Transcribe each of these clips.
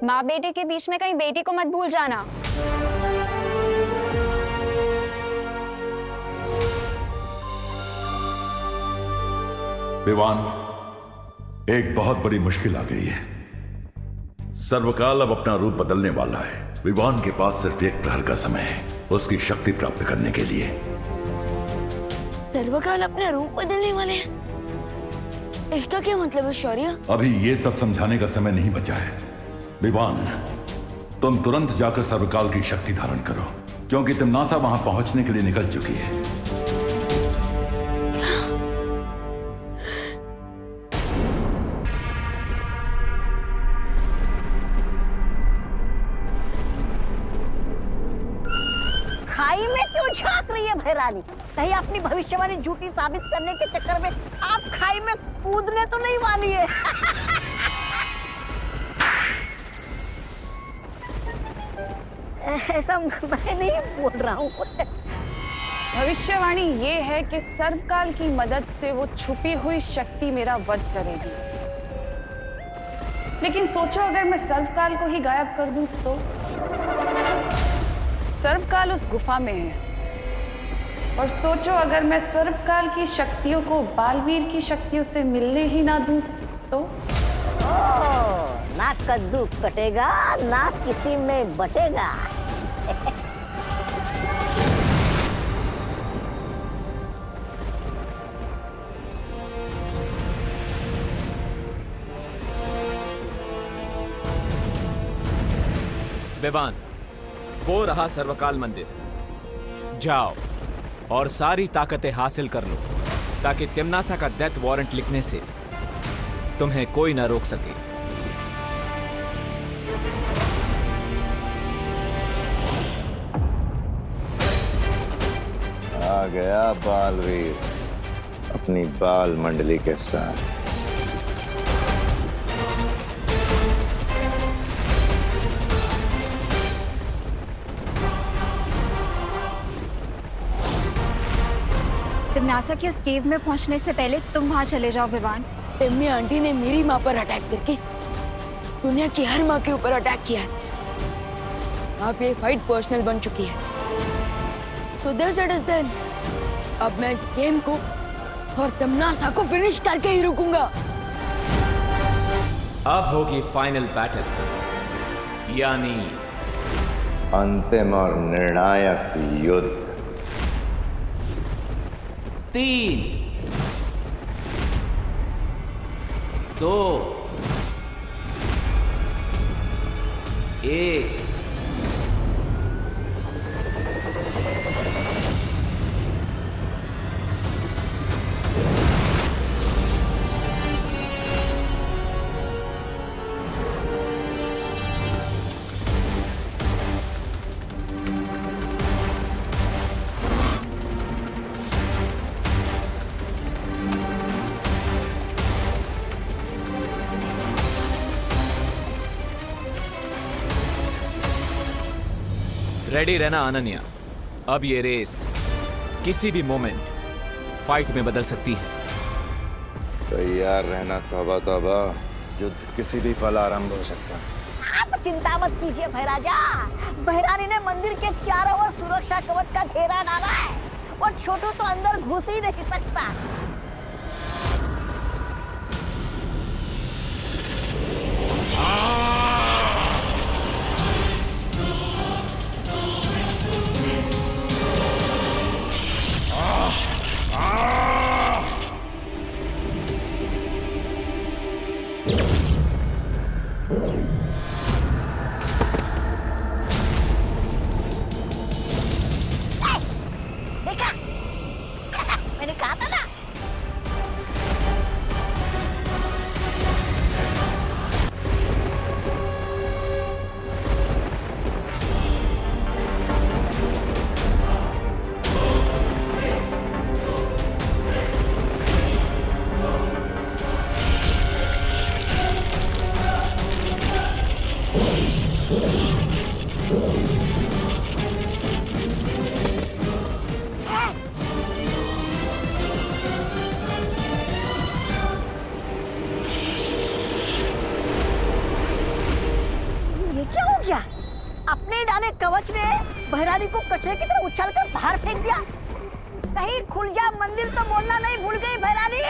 माँ बेटे के बीच में कहीं बेटी को मत भूल जाना। विवान, एक बहुत बड़ी मुश्किल आ गई है। सर्वकाल अब अपना रूप बदलने वाला है। विवान के पास सिर्फ एक प्रहर का समय है उसकी शक्ति प्राप्त करने के लिए। सर्वकाल अपना रूप बदलने वाले हैं? इसका क्या मतलब है शौर्य? अभी ये सब समझाने का समय नहीं बचा है। विवान, तुम तुरंत जाकर सर्वकाल की शक्ति धारण करो, क्योंकि तिम्नासा वहां पहुंचने के लिए निकल चुकी है। खाई में क्यों झांक रही है भैरानी? कहीं अपनी भविष्यवाणी झूठी साबित करने के चक्कर में आप खाई में कूदने तो नहीं वाली है? ऐसा मैं नहीं बोल रहा हूँ। भविष्यवाणी ये है कि सर्वकाल की मदद से वो छुपी हुई शक्ति मेरा वध करेगी। लेकिन सोचो अगर मैं सर्वकाल को ही गायब कर दूं तो? सर्वकाल उस गुफा में है। और सोचो अगर मैं सर्वकाल की शक्तियों को बालवीर की शक्तियों से मिलने ही ना दूं तो? ना कद्दू कटेगा ना किसी में बटेगा। विवान, वो रहा सर्वकाल मंदिर। जाओ और सारी ताकतें हासिल कर लो ताकि तिम्नासा का डेथ वारंट लिखने से तुम्हें कोई ना रोक सके। आ गया बालवीर अपनी बाल मंडली के साथ। तिम्नासा की उस केव में पहुंचने से पहले तुम वहां चले जाओ विवान। टिम्मी आंटी ने मेरी माँ पर अटैक करके दुनिया की हर माँ के ऊपर अटैक किया है। अब ये फाइट पर्सनल बन चुकी है। So this it is then. अब मैं इस गेम को और तिम्नासा को फिनिश करके ही रुकूंगा। अब होगी फाइनल बैटल, यानी अंतिम और निर्णायक युद्ध। 3, 2, 1। रेडी रहना अनन्या। अब ये रेस किसी भी मोमेंट फाइट में बदल सकती है। तैयार रहना। तौबा तौबा, युद्ध किसी भी पल आरंभ हो सकता है। आप चिंता मत कीजिए भैराजा। भैरानी ने मंदिर के चारों ओर सुरक्षा कवच का घेरा डाला है और छोटू तो अंदर घुस ही नहीं सकता। देखा? मैंने कहा था ना, भैरानी को कचरे की तरह उछालकर बाहर फेंक दिया। कहीं खुल जा मंदिर तो बोलना नहीं भूल गई भैरानी।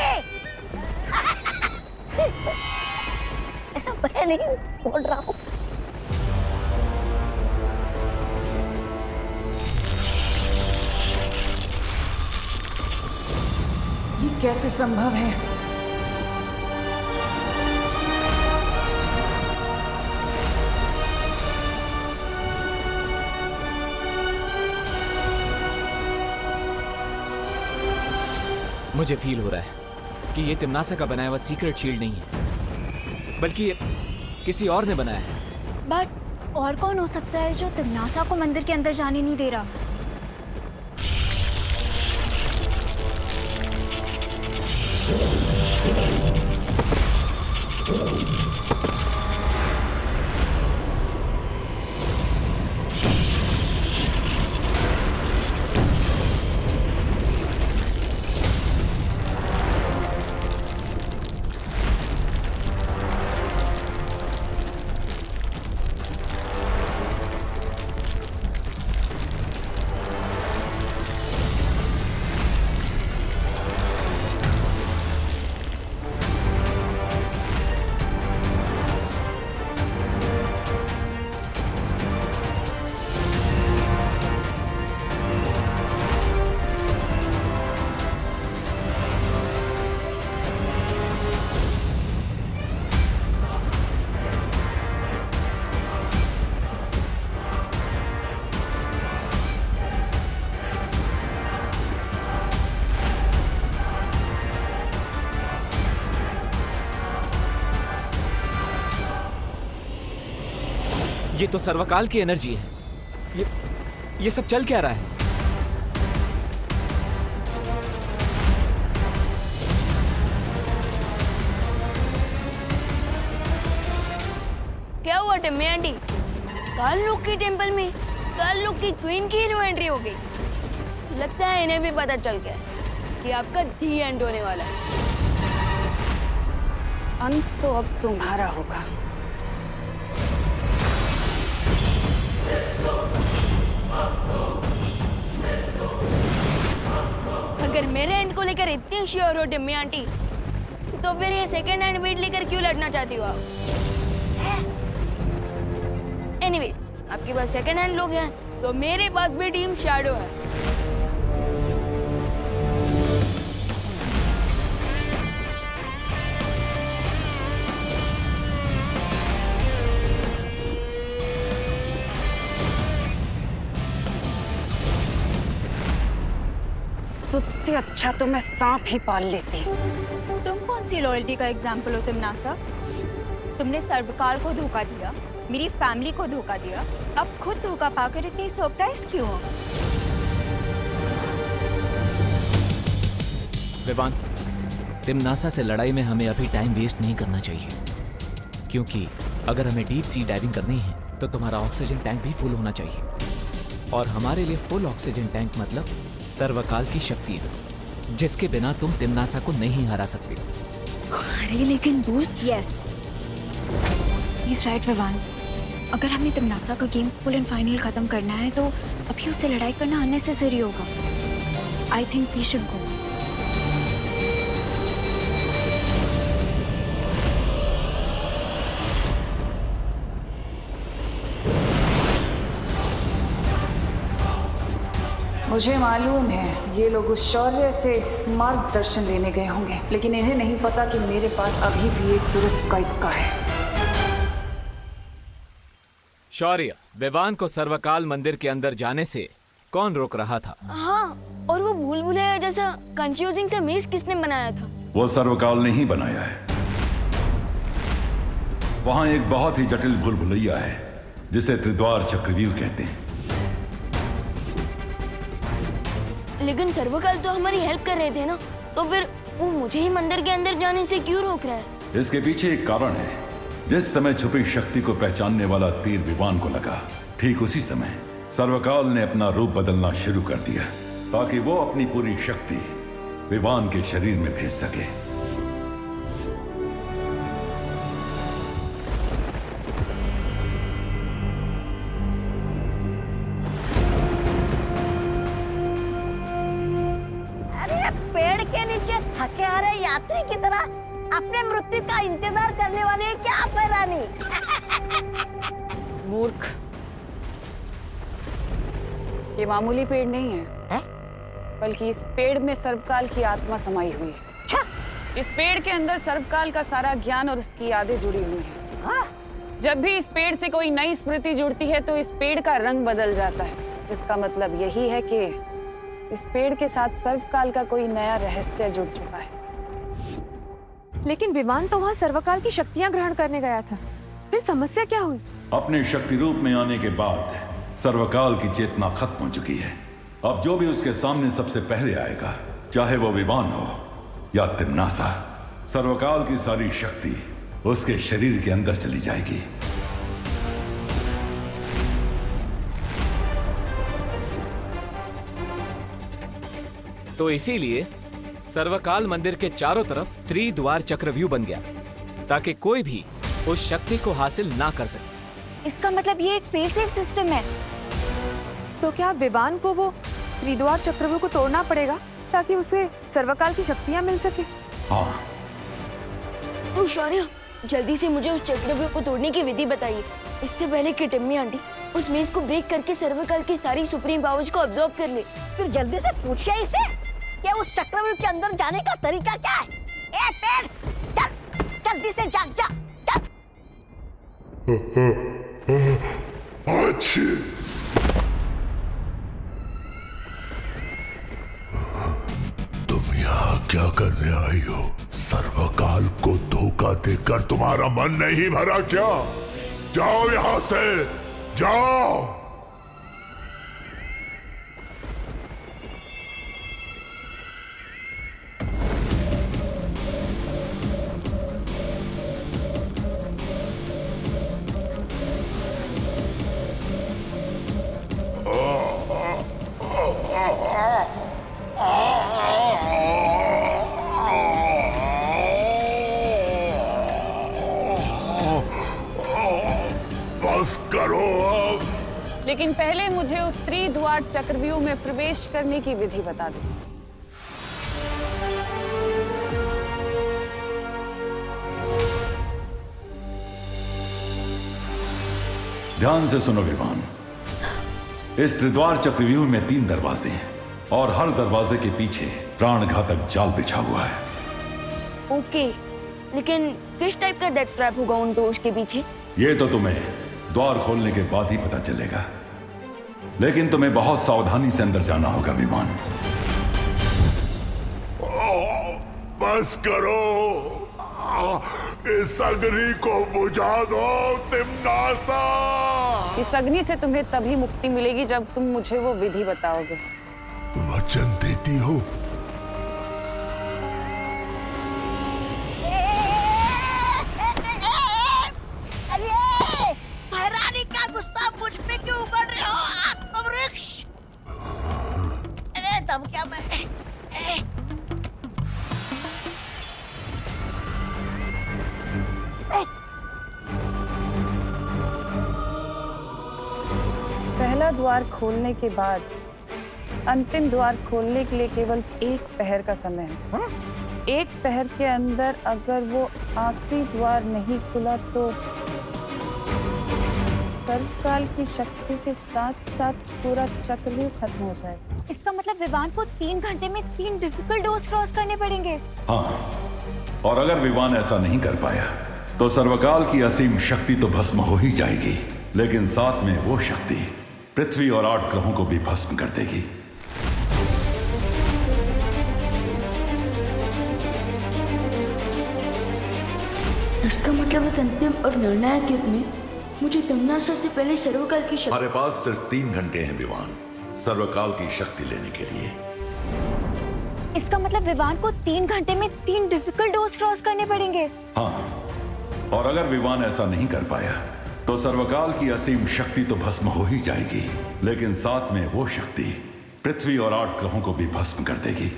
ऐसा मैं नहीं बोल रहा हूँ। ये कैसे संभव है? मुझे फील हो रहा है कि ये तिम्नासा का बनाया हुआ सीक्रेट शील्ड नहीं है, बल्कि ये किसी और ने बनाया है। बट और कौन हो सकता है जो तिम्नासा को मंदिर के अंदर जाने नहीं दे रहा? ये तो सर्वकाल की एनर्जी है। ये सब चल क्या रहा है? क्या हुआ टिम्मी आंटी? काल लोक के टेंपल में काल लोक की क्वीन की न्यू एंट्री हो गई। लगता है इन्हें भी पता चल गया कि आपका दी एंड होने वाला है। अंत तो अब तुम्हारा होगा। अगर मेरे एंड को लेकर इतनी श्योर हो टिम्मी आंटी, तो फिर ये सेकंड हैंड बेट लेकर क्यों लड़ना चाहती हो आप? एनीवेज, आपके पास सेकंड हैंड लोग हैं, तो मेरे पास भी टीम शैडो है। तुझसे अच्छा तो मैं सांप ही पाल लेती। तुम कौन सी लॉयल्टी का एग्जाम्पल हो तिम्नासा? तुमने सर्वकाल को धोखा दिया, मेरी फैमिली को धोखा दिया, अब खुद धोखा पाकर इतनी सरप्राइज क्यों हो? विवान, तिम्नासा से लड़ाई में हमें अभी टाइम वेस्ट नहीं करना चाहिए, क्योंकि अगर हमें डीप सी डाइविंग करनी है तो तुम्हारा ऑक्सीजन टैंक भी फुल होना चाहिए। और हमारे लिए फुल ऑक्सीजन टैंक मतलब सर्वकाल की शक्ति है, जिसके बिना तुम तिम्नासा को नहीं हरा सकते। अरे लेकिन दोस्त, यस राइट विवान, अगर हमें तिम्नासा का गेम फुल एंड फाइनल खत्म करना है तो अभी उससे लड़ाई करना अननेसेसरी होगा। I think we should go. मुझे मालूम है ये लोग उस शौर्य से मार्गदर्शन लेने गए होंगे, लेकिन इन्हें नहीं पता कि मेरे पास अभी भी एक तुरंत का इक्का है। शौर्य, विवान को सर्वकाल मंदिर के अंदर जाने से कौन रोक रहा था? हाँ, और वो भूल भुलैया जैसा कंफ्यूजिंग सा मेज किसने बनाया था? वो सर्वकाल ने ही बनाया है। वहां एक बहुत ही जटिल भूल भुलैया है जिसे त्रिद्वार चक्रव्यूह कहते हैं। लेकिन सर्वकाल तो हमारी हेल्प कर रहे थे ना, तो फिर वो मुझे ही मंदिर के अंदर जाने से क्यों रोक रहा है? इसके पीछे एक कारण है। जिस समय छुपी शक्ति को पहचानने वाला तीर विवान को लगा, ठीक उसी समय सर्वकाल ने अपना रूप बदलना शुरू कर दिया ताकि वो अपनी पूरी शक्ति विवान के शरीर में भेज सके। पेड़ के नीचे थके हारे यात्री की तरह अपने मृत्यु का इंतजार करने वाली है क्या भैरानी? मूर्ख, ये मामूली पेड़ नहीं है, बल्कि इस पेड़ में सर्वकाल की आत्मा समाई हुई है। इस पेड़ के अंदर सर्वकाल का सारा ज्ञान और उसकी यादें जुड़ी हुई हैं। जब भी इस पेड़ से कोई नई स्मृति जुड़ती है तो इस पेड़ का रंग बदल जाता है। इसका मतलब यही है कि इस पेड़ के साथ सर्वकाल का कोई नया रहस्य जुड़ चुका है। लेकिन विवान तो वहाँ सर्वकाल की शक्तियाँ ग्रहण करने गया था, फिर समस्या क्या हुई? अपने शक्ति रूप में आने के बाद सर्वकाल की चेतना खत्म हो चुकी है। अब जो भी उसके सामने सबसे पहले आएगा, चाहे वो विवान हो या तिम्नासा, सर्वकाल की सारी शक्ति उसके शरीर के अंदर चली जाएगी। तो इसीलिए सर्वकाल मंदिर के चारों तरफ त्रिद्वार चक्रव्यूह बन गया, ताकि कोई भी उस शक्ति को हासिल ना कर सके। इसका मतलब ये एक फेल सेफ सिस्टम है। तो क्या विवान को वो त्रिद्वार चक्रव्यूह को तोड़ना पड़ेगा ताकि उसे सर्वकाल की शक्तियाँ मिल सके? हाँ। तो शौर्य, जल्दी से मुझे उस चक्रव्यूह को तोड़ने की विधि बताइए। इससे पहले कि टिम्मी आंटी उस मेज को ब्रेक करके सर्वकाल की सारी सुप्रीम पावर्स को अब्सॉर्ब कर ले। फिर जल्दी से पूछिए इसे कि उस चक्रव्यूह के अंदर जाने का तरीका क्या है। ए पेड़, चल, जल्दी से जा, चल। तुम यहाँ क्या करने आई हो? सर्वकाल को धोखा देकर तुम्हारा मन नहीं भरा क्या? जाओ यहाँ से, जाओ। बस करो अब। लेकिन पहले मुझे उस त्रिद्वार चक्रव्यूह में प्रवेश करने की विधि बता दो। ध्यान से सुनो विवान। इस त्रिद्वार चक्रव्यूह में 3 दरवाजे हैं और हर दरवाजे के पीछे प्राणघातक जाल बिछा हुआ है। ओके, लेकिन किस टाइप का डेथ ट्रैप होगा उन डोर्स के पीछे? ये तो तुम्हें द्वार खोलने के बाद ही पता चलेगा, लेकिन तुम्हें बहुत सावधानी से अंदर जाना होगा विमान। बस करो, इस अग्नि को बुझा दो तिम्नासा। इस अग्नि से तुम्हें तभी मुक्ति मिलेगी जब तुम मुझे वो विधि बताओगे। वचन देती हो? अरे भैरानी का गुस्सा मुझ पे क्यों उगल रहे हो आत्मवृक्ष? अरे तब क्या मैं पहला द्वार खोलने के बाद अंतिम द्वार खोलने के लिए केवल 1 पहर का समय है। 1 पहर के अंदर अगर वो आखिरी द्वार नहीं खुला तो सर्वकाल की शक्ति के साथ साथ पूरा चक्रव्यूह खत्म हो जाएगा। इसका मतलब विवान को 3 घंटे में 3 डिफिकल्ट डोर्स क्रॉस करने पड़ेंगे। हाँ, और अगर विवान ऐसा नहीं कर पाया तो सर्वकाल की असीम शक्ति तो भस्म हो ही जाएगी, लेकिन साथ में वो शक्ति पृथ्वी और 8 ग्रहों को भी भस्म कर देगी। इसका मतलब इस अंतिम और निर्णायक युद्ध में मुझे तिम्नासा से पहले सर्वकाल की शक्ति। हमारे पास सिर्फ 3 घंटे हैं विवान, सर्वकाल की शक्ति लेने के लिए। इसका मतलब विवान को 3 घंटे में 3 डिफिकल्ट डोर्स क्रॉस करने पड़ेंगे। हाँ, और अगर विवान ऐसा नहीं कर पाया तो सर्वकाल की असीम शक्ति तो भस्म हो ही जाएगी, लेकिन साथ में वो शक्ति पृथ्वी और 8 ग्रहों को भी भस्म कर देगी।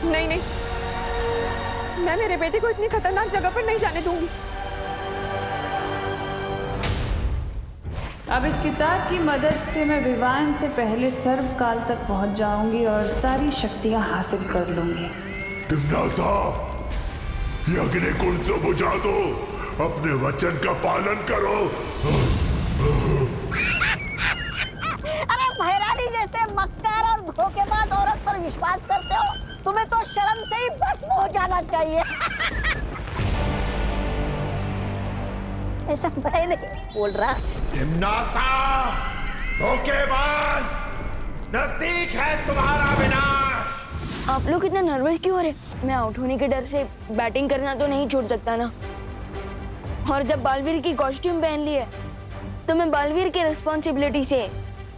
नहीं नहीं, मैं मेरे बेटे को इतनी खतरनाक जगह पर नहीं जाने दूंगी। अब इस किताब की मदद से मैं विवान से पहले सर्वकाल तक पहुंच जाऊंगी और सारी शक्तियां हासिल कर लूंगी। तिम्नासा, ये अग्निकुंड तो बुझा दो, अपने वचन का पालन करो। अरे भैरानी जैसे मक्कार और धोखेबाज औरत पर विश्वास करते हो? तुम्हें तो शर्म से ही भस्म हो जाना चाहिए। ऐसा मैं नहीं बोल रहा। तिम्नासा, धोखेबाज, नजदीक है तुम्हारा विनाश। आप लोग इतना नर्वस क्यों हो रहे? मैं आउट होने के डर से बैटिंग करना तो नहीं छोड़ सकता ना। और जब बालवीर की कॉस्ट्यूम पहन ली है तो मैं बालवीर की रिस्पॉन्सिबिलिटी से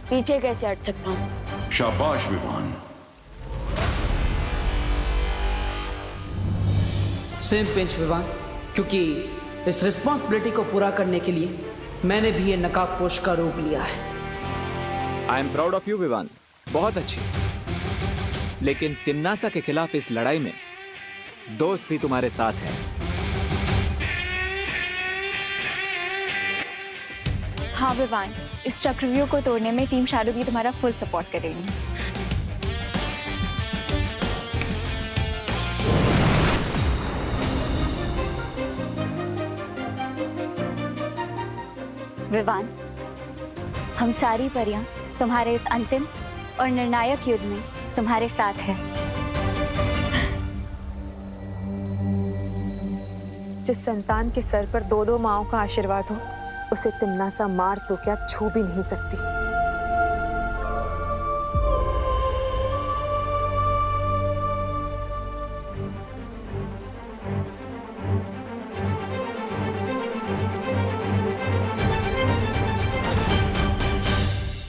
पीछे कैसे हट सकता हूँ? शाबाश विवान। सेम पिंच विवान, क्योंकि इस रिस्पॉन्सिबिलिटी को पूरा करने के लिए मैंने भी ये नकाबपोश का रूप लिया है। I am proud of you Vivaan, बहुत अच्छी। लेकिन तिम्नासा के खिलाफ इस लड़ाई में दोस्त भी तुम्हारे साथ है। हाँ विवान, इस चक्रव्यूह को तोड़ने में टीम शैडो भी तुम्हारा फुल सपोर्ट करेगी। विवान, हम सारी परियां तुम्हारे इस अंतिम और निर्णायक युद्ध में तुम्हारे साथ है। जिस संतान के सर पर दो दो माओं का आशीर्वाद हो, उसे तिम्नासा मार तो क्या छू भी नहीं सकती।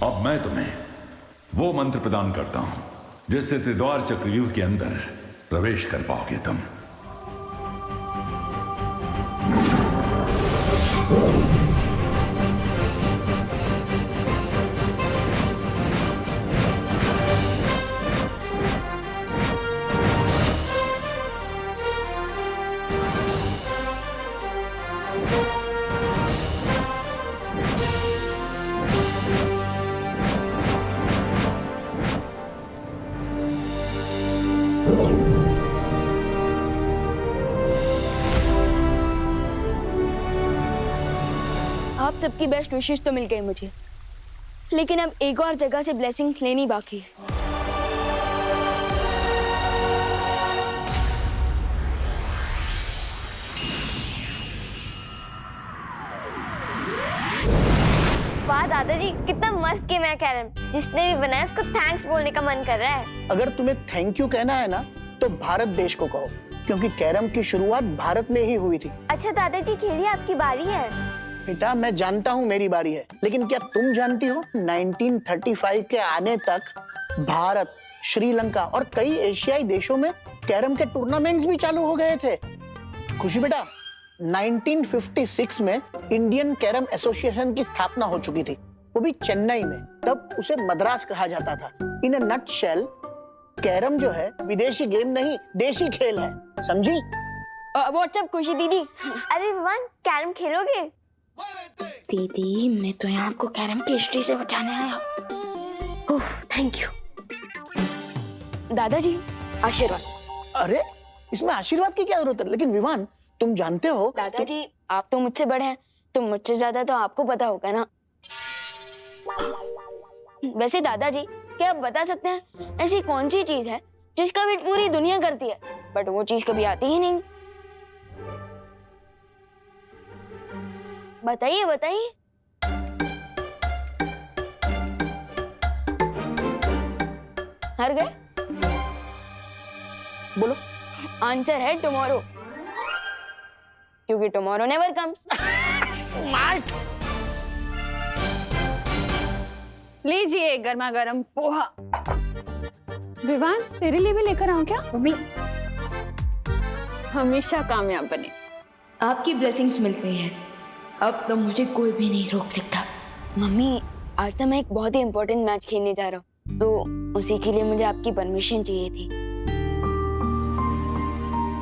अब मैं तुम्हें वो मंत्र प्रदान करता हूं जिससे त्रिद्वार चक्रव्यूह के अंदर प्रवेश कर पाओगे तुम। आप सबकी बेस्ट विशेष तो मिल गई मुझे, लेकिन अब एक और जगह से ब्लेसिंग्स लेनी बाकी है। वाह दादाजी, कितना मस्त गेम है कैरम। जिसने भी बनाया उसको थैंक्स बोलने का मन कर रहा है। अगर तुम्हें थैंक यू कहना है ना तो भारत देश को कहो, क्योंकि कैरम की शुरुआत भारत में ही हुई थी। अच्छा दादाजी, खेलिए, आपकी बारी है। बेटा मैं जानता हूँ मेरी बारी है, लेकिन क्या तुम जानती हो 1935 के आने तक भारत, श्रीलंका और कई एशियाई देशों में कैरम के टूर्नामेंट्स भी चालू हो गए थे। खुशी बेटा, 1956 में इंडियन कैरम एसोसिएशन की स्थापना हो चुकी थी, वो भी चेन्नई में। तब उसे मद्रास कहा जाता था। इन अ नटशेल, कैरम जो है विदेशी गेम नहीं, देशी खेल है, समझी? व्हाट्सएप खुशी दीदी। अरे विवान, कैरम खेलोगे? दीदी मैं तो यहाँ आपको कैरम की हिस्ट्री से बचाने आया। थैंक यू दादाजी, आशीर्वाद। अरे इसमें आशीर्वाद की क्या जरूरत है? लेकिन विवान तुम जानते हो दादाजी, आप तो मुझसे बड़े हैं, तो मुझसे ज्यादा तो आपको पता होगा ना। वैसे दादाजी, क्या आप बता सकते हैं ऐसी कौन सी चीज है जिसका वेट पूरी दुनिया करती है बट वो चीज कभी आती ही नहीं? बताइए बताइए। हार गए? बोलो। आंसर है टुमारो, क्योंकि टुमारो नेवर कम्स। स्मार्ट। लीजिए गर्मा गर्म पोहा। विवान, तेरे लिए भी लेकर आऊं क्या? मम्मी, हमेशा कामयाब बने। आपकी ब्लेसिंग्स मिल गई हैं, अब तो मुझे कोई भी नहीं रोक सकता। मम्मी, आज तो मैं एक बहुत ही इम्पोर्टेंट मैच खेलने जा रहा हूँ, तो उसी के लिए मुझे आपकी परमिशन चाहिए थी।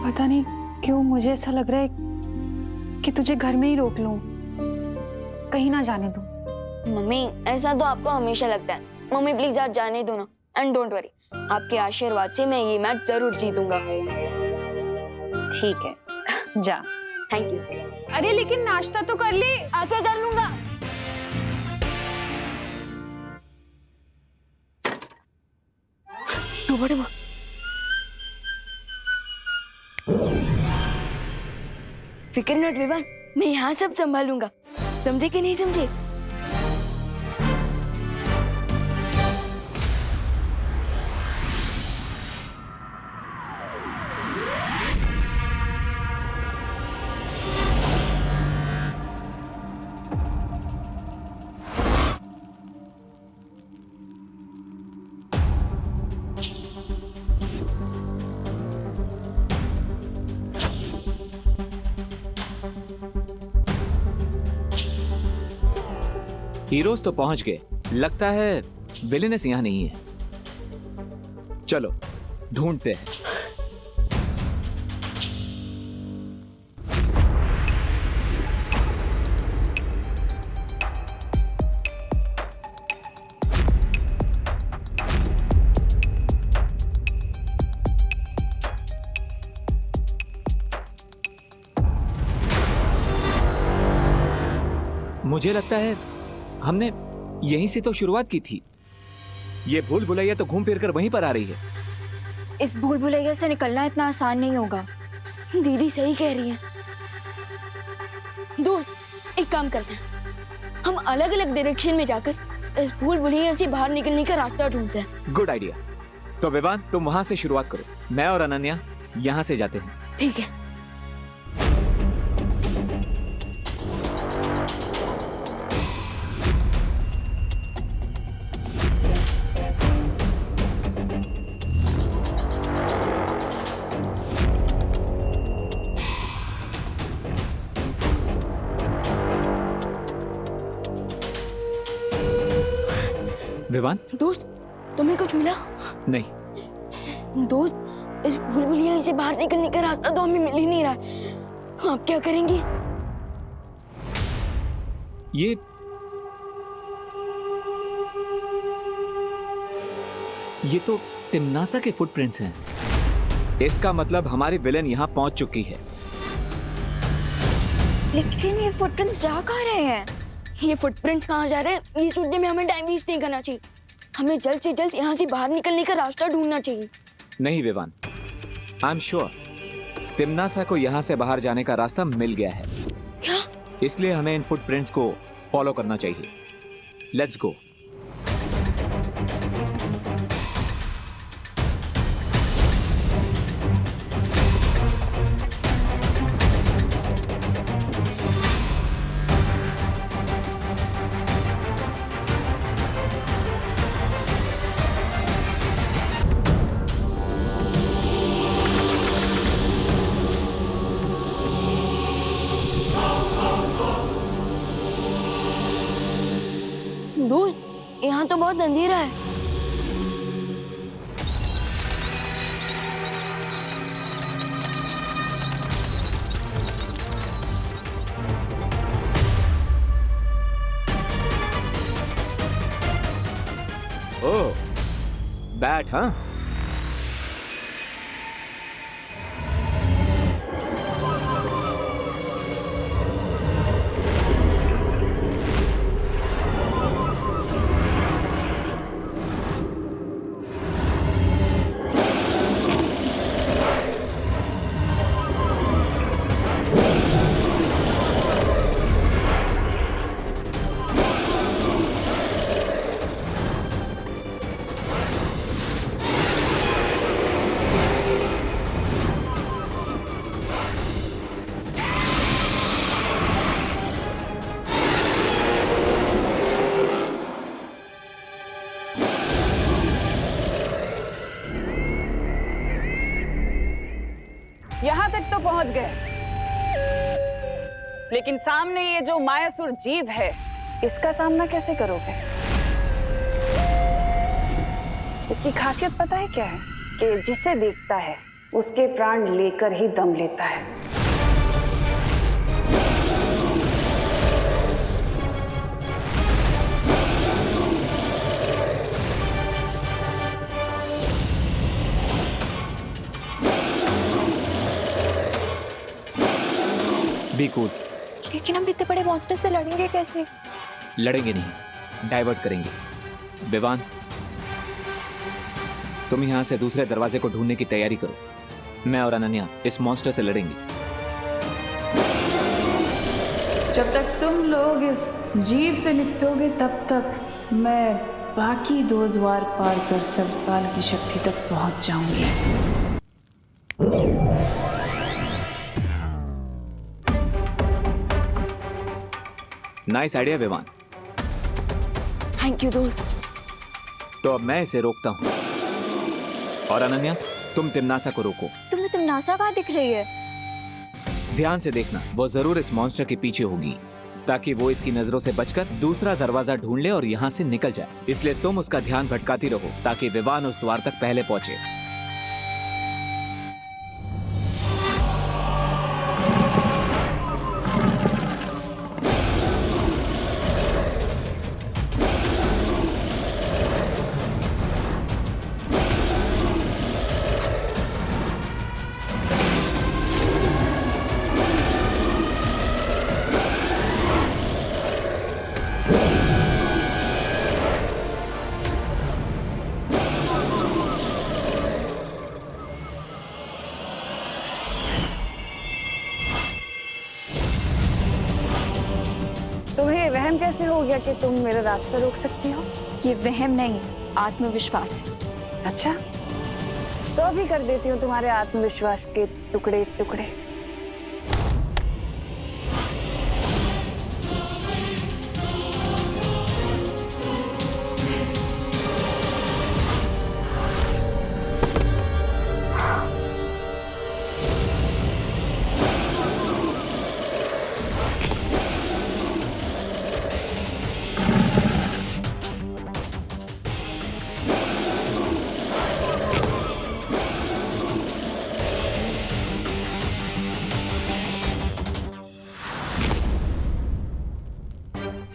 पता नहीं क्यों मुझे ऐसा लग रहा है कि तुझे घर में ही रोक लूं, कहीं ना जाने दूं। मम्मी ऐसा तो आपको हमेशा लगता है। मम्मी प्लीज आप जाने दो ना, एंड डोंट वरी, आपके आशीर्वाद से मैं ये मैच जरूर जीतूंगा। ठीक है, जा। Thank you. अरे लेकिन नाश्ता तो कर ले। आके कर लूंगा। फिक्र नॉट विवान, मैं यहाँ सब संभालूंगा। समझे कि नहीं समझे? हीरोज तो पहुंच गए, लगता है विलेनेस यहां नहीं है। चलो ढूंढते हैं। मुझे लगता है हमने यहीं से तो शुरुआत की थी। ये भूल भुलैया तो घूम फिर कर वहीं पर आ रही है। इस भूल भुलैया से निकलना इतना आसान नहीं होगा। दीदी सही कह रही है। दोस्त, एक काम करते हैं, हम अलग अलग डायरेक्शन में जाकर इस भूल भुलैया से बाहर निकलने का रास्ता ढूंढते हैं। Good idea. तो विवान तुम वहां से शुरुआत करो, मैं और अनन्या यहां से जाते हैं। ठीक है। विवान, दोस्त तुम्हें कुछ मिला? नहीं दोस्त, इस भूल भुलैया से बाहर निकलने का रास्ता तो हमें मिल ही नहीं रहा है। आप क्या करेंगे? ये तो तिम्नासा के फुटप्रिंट्स हैं। इसका मतलब हमारी विलेन यहाँ पहुंच चुकी है। लेकिन ये फुटप्रिंट्स जा कहाँ रहे हैं? ये फुटप्रिंट्स कहाँ जा रहे हैं, ये सोचने में हमें टाइम वेस्ट नहीं करना चाहिए। हमें जल्द से जल्द यहाँ से बाहर निकलने का रास्ता ढूंढना चाहिए। नहीं विवान, आई एम श्योर तिम्नासा को यहाँ से बाहर जाने का रास्ता मिल गया है। क्या? इसलिए हमें इन फुटप्रिंट्स को फॉलो करना चाहिए। Let's go. दोस्त, यहाँ तो बहुत अंधेरा है। ओह, बैट हाँ? यहाँ तक तो पहुंच गए, लेकिन सामने ये जो मायासुर जीव है, इसका सामना कैसे करोगे? इसकी खासियत पता है क्या है? कि जिसे देखता है उसके प्राण लेकर ही दम लेता है। अभी कूद। लेकिन हम इतने बड़े मॉन्स्टर से लड़ेंगे कैसे? लड़ेंगे नहीं, डाइवर्ट करेंगे। विवान, तुम यहां से दूसरे दरवाजे को ढूंढने की तैयारी करो। मैं और अनन्या इस मॉन्स्टर से लड़ेंगे। जब तक तुम लोग इस जीव से निपटोगे तब तक मैं बाकी 2 द्वार पार कर सर्वकाल की शक्ति तक पहुंच जाऊंगी। Nice idea Vivaan. Thank you दोस्त। तो अब मैं इसे रोकता हूं। और अनन्या, तुम तिमनासा को रोको। तुम्हें तिमनासा कहाँ दिख रही है? ध्यान से देखना, वो जरूर इस मॉन्स्टर के पीछे होगी, ताकि वो इसकी नजरों से बचकर दूसरा दरवाजा ढूंढ ले और यहाँ से निकल जाए। इसलिए तुम उसका ध्यान भटकाती रहो ताकि विवान उस द्वार तक पहले पहुंचे। तुम्हें वहम कैसे हो गया कि तुम मेरा रास्ता रोक सकती हो? ये वहम नहीं, आत्मविश्वास है। अच्छा, तो अभी कर देती हूँ तुम्हारे आत्मविश्वास के टुकड़े टुकड़े।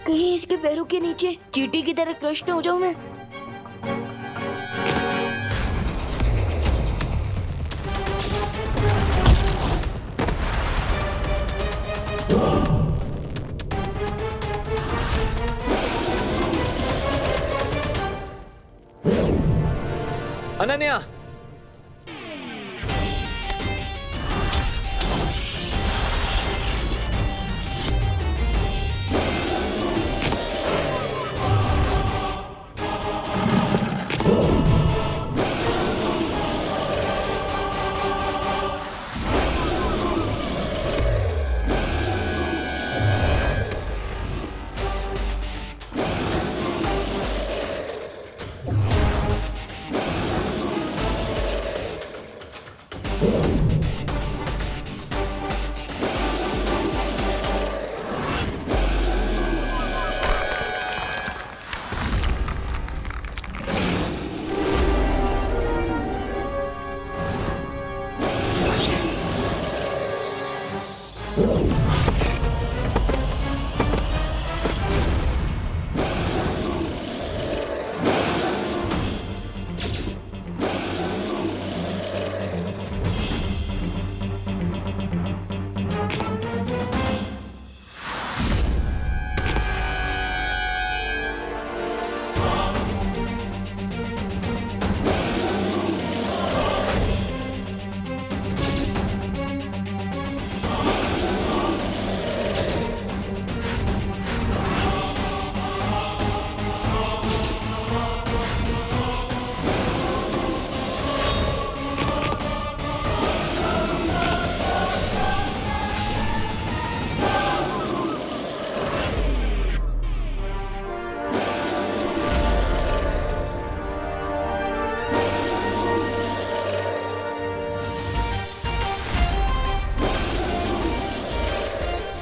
कहीं इसके पैरों के नीचे चींटी की तरह क्रश न हो जाऊं मैं। अनन्या,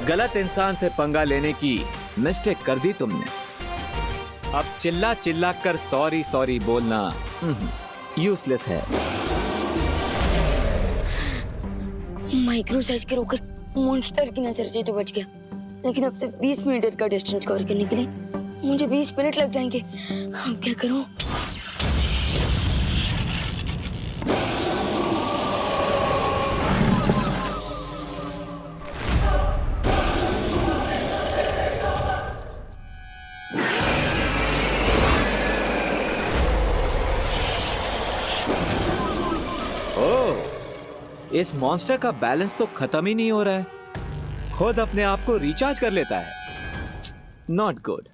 गलत इंसान से पंगा लेने की मिस्टेक कर दी तुमने। अब चिल्ला चिल्ला कर सॉरी सॉरी बोलना यूजलेस है। माइक्रो साइज के रोकर मॉन्स्टर की नजर से तो बच गया, लेकिन अब सिर्फ 20 मीटर का डिस्टेंस कवर करने के लिए मुझे 20 मिनट लग जाएंगे। अब क्या करूं? इस मॉन्स्टर का बैलेंस तो खत्म ही नहीं हो रहा है, खुद अपने आप को रिचार्ज कर लेता है। Not good.